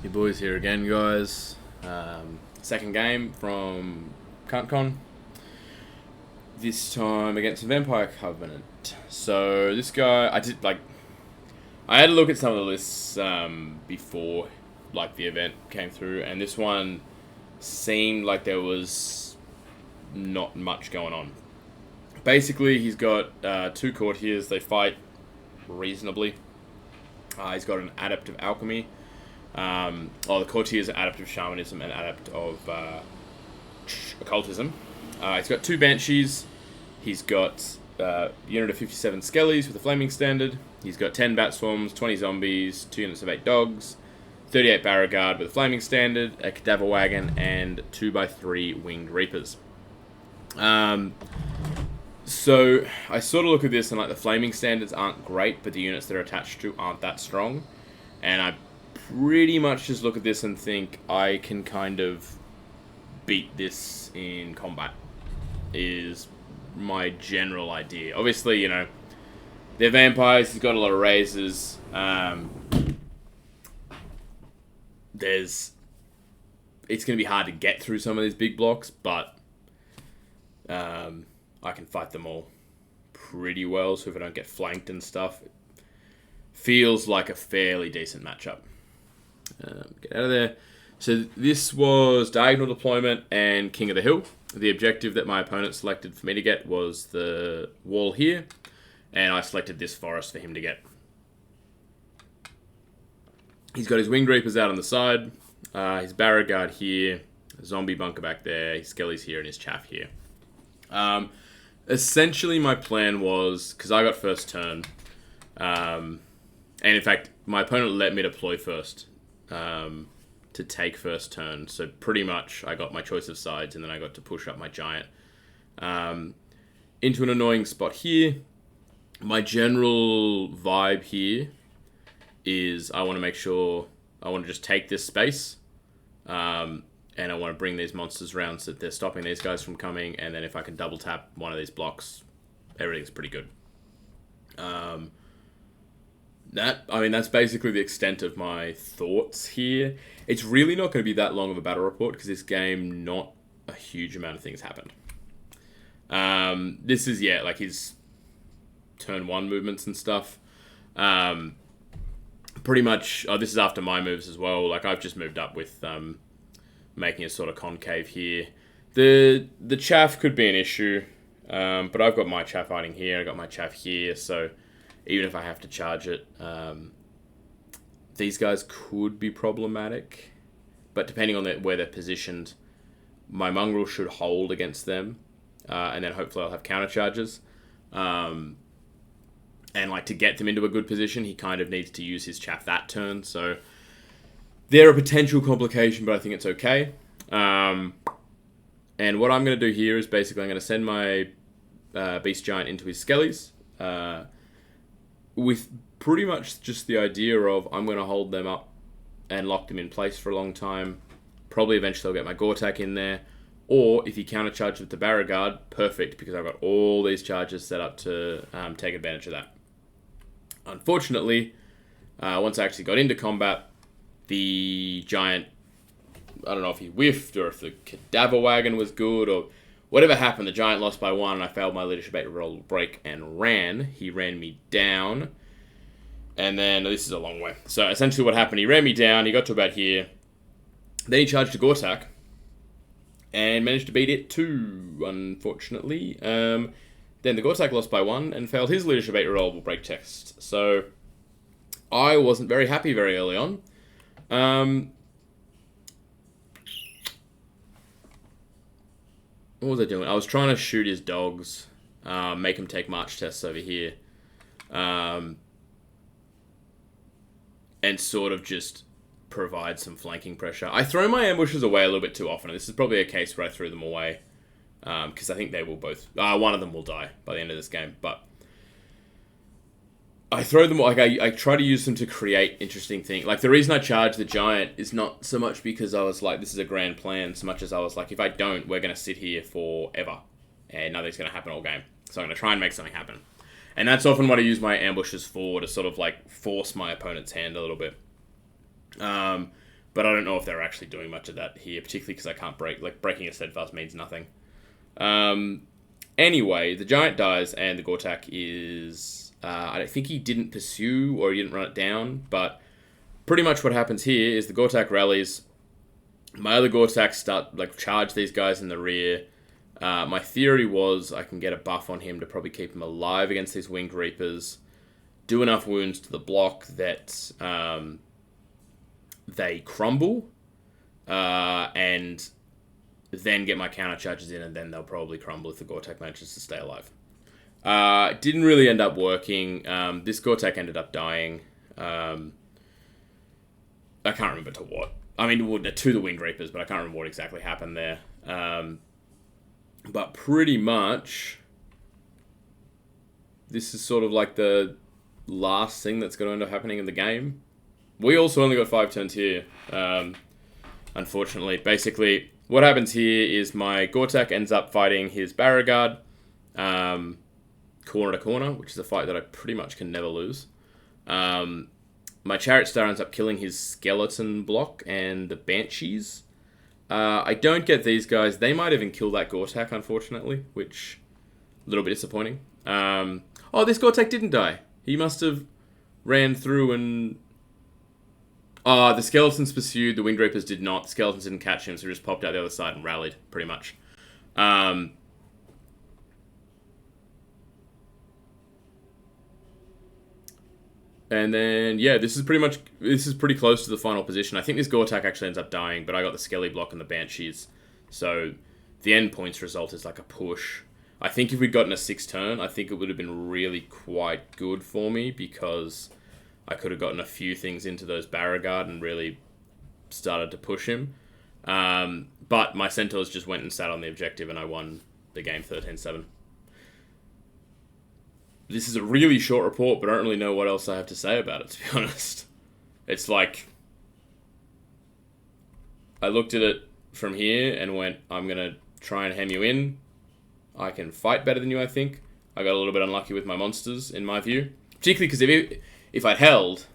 Your boys here again, guys. Second game from CuntCon. This time against the Vampire Covenant. So this guy, I had a look at some of the lists before, the event came through, and this one seemed like there was not much going on. Basically, he's got two courtiers. They fight reasonably. He's got an Adept of Alchemy. The courtiers are Adept of Shamanism and Adept of Occultism. He's got two Banshees. He's got a unit of 57 Skellies with a Flaming Standard. He's got 10 Bat Swarms, 20 Zombies, 2 units of 8 Dogs, 38 Barragard with a Flaming Standard, a Cadaver Wagon, and 2x3 Winged Reapers. So I sort of look at this and the Flaming Standards aren't great, but the units they're attached to aren't that strong. And I pretty much just look at this and think I can kind of beat this in combat, is my general idea. Obviously, they're vampires, he's got a lot of razors. It's going to be hard to get through some of these big blocks, but I can fight them all pretty well, so if I don't get flanked and stuff, it feels like a fairly decent matchup. Get out of there. So this was Diagonal Deployment and King of the Hill. The objective that my opponent selected for me to get was the wall here, and I selected this forest for him to get. He's got his Winged Reapers out on the side, his Barragard here, a Zombie Bunker back there, his Skellies here, and his Chaff here. Essentially my plan was, because I got first turn, and in fact my opponent let me deploy first, to take first turn. So pretty much I got my choice of sides, and then I got to push up my giant into an annoying spot here. My general vibe here is I want to make sure I want to just take this space, and I want to bring these monsters around so that they're stopping these guys from coming, and then if I can double tap one of these blocks, everything's pretty good. That's basically the extent of my thoughts here. It's really not going to be that long of a battle report, because this game, not a huge amount of things happened. This is, his turn 1 movements and stuff. Pretty much, this is after my moves as well. I've just moved up with making a sort of concave here. The chaff could be an issue, but I've got my chaff hiding here, I've got my chaff here, so even if I have to charge it, these guys could be problematic. But depending on where they're positioned, my mongrel should hold against them, and then hopefully I'll have counter charges. And to get them into a good position, he kind of needs to use his chaff that turn. So they're a potential complication, but I think it's okay. And what I'm going to do here is basically I'm going to send my Beast Giant into his Skellies, with pretty much just the idea of I'm going to hold them up and lock them in place for a long time. Probably eventually I'll get my Gortak in there. Or if he countercharges with the Barragard, perfect, because I've got all these charges set up to take advantage of that. Unfortunately, once I actually got into combat, the Giant, I don't know if he whiffed or if the Cadaver Wagon was good or whatever happened, the Giant lost by 1 and I failed my Leadership 8 roll break and ran. He ran me down. And then, this is a long way. So essentially what happened, he ran me down, he got to about here. Then he charged a Gortak and managed to beat it too, unfortunately. Then the Gortak lost by 1 and failed his Leadership 8 rollable break test. So I wasn't very happy very early on. What was I doing? I was trying to shoot his dogs, make him take march tests over here, and sort of just provide some flanking pressure. I throw my ambushes away a little bit too often, and this is probably a case where I threw them away, because I think they will both... one of them will die by the end of this game, but I throw them... I try to use them to create interesting things. The reason I charge the Giant is not so much because I was this is a grand plan, so much as I was if I don't, we're going to sit here forever, and nothing's going to happen all game. So I'm going to try and make something happen. And that's often what I use my ambushes for, to sort of force my opponent's hand a little bit. But I don't know if they're actually doing much of that here, particularly because I can't break. Like, breaking a steadfast means nothing. Anyway, the giant dies, and the Gortak is... I think he didn't pursue, or he didn't run it down, but pretty much what happens here is the Gortak rallies. My other Gortaks start, like, charge these guys in the rear. My theory was I can get a buff on him to probably keep him alive against these Winged Reapers, do enough wounds to the block that they crumble, and then get my counter charges in, and then they'll probably crumble if the Gortak manages to stay alive. It didn't really end up working. This Gortak ended up dying. I can't remember to what. I mean, to the Winged Reapers, but I can't remember what exactly happened there. But pretty much, this is sort of like the last thing that's going to end up happening in the game. We also only got 5 turns here, unfortunately. Basically, what happens here is my Gortak ends up fighting his Barragard, corner to corner, which is a fight that I pretty much can never lose. My Chariot Star ends up killing his Skeleton block and the Banshees. I don't get these guys. They might even kill that Gortak, unfortunately, which a little bit disappointing. Oh, this Gortak didn't die. He must have ran through and... the Skeletons pursued. The Winged Reapers did not. The Skeletons didn't catch him, so he just popped out the other side and rallied, pretty much. And then, yeah, this is pretty close to the final position. I think this Gortak actually ends up dying, but I got the Skelly block and the Banshees. So the end points result is like a push. I think if we'd gotten a 6 turn, I think it would have been really quite good for me, because I could have gotten a few things into those Barragard and really started to push him. But my Centaurs just went and sat on the objective, and I won the game 13-7. This is a really short report, but I don't really know what else I have to say about it, to be honest. It's like, I looked at it from here and went, I'm going to try and hem you in. I can fight better than you, I think. I got a little bit unlucky with my monsters, in my view. Particularly because if I'd held,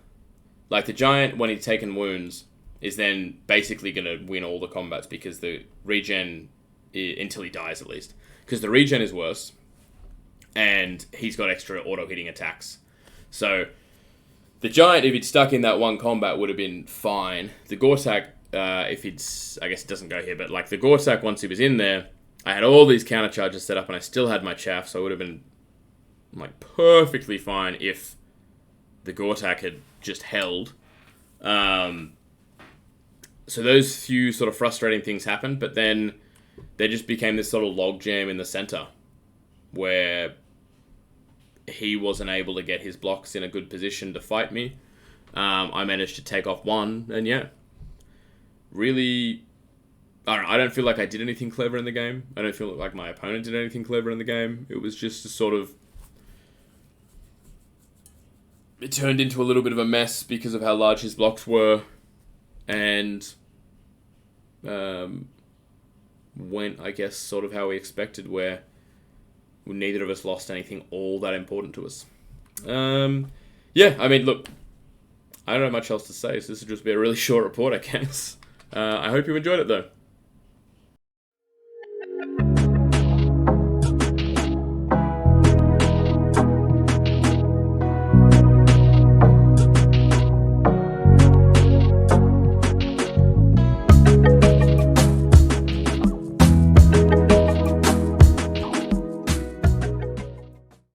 like the Giant, when he's taken wounds, is then basically going to win all the combats, because the regen, until he dies at least, because the regen is worse. And he's got extra auto-hitting attacks. So, the Giant, if he'd stuck in that one combat, would have been fine. The Gortak, if it's... I guess it doesn't go here, but like the Gortak, once he was in there, I had all these counter charges set up, and I still had my chaff, so it would have been like perfectly fine if the Gortak had just held. So those few sort of frustrating things happened, but then there just became this sort of logjam in the center, where he wasn't able to get his blocks in a good position to fight me. I managed to take off one, and yeah, really, I don't feel like I did anything clever in the game. I don't feel like my opponent did anything clever in the game. It was just a sort of... It turned into a little bit of a mess because of how large his blocks were, and went, I guess, sort of how we expected, where neither of us lost anything all that important to us. Yeah, I mean, look, I don't have much else to say, so this will just be a really short report, I guess. I hope you enjoyed it, though.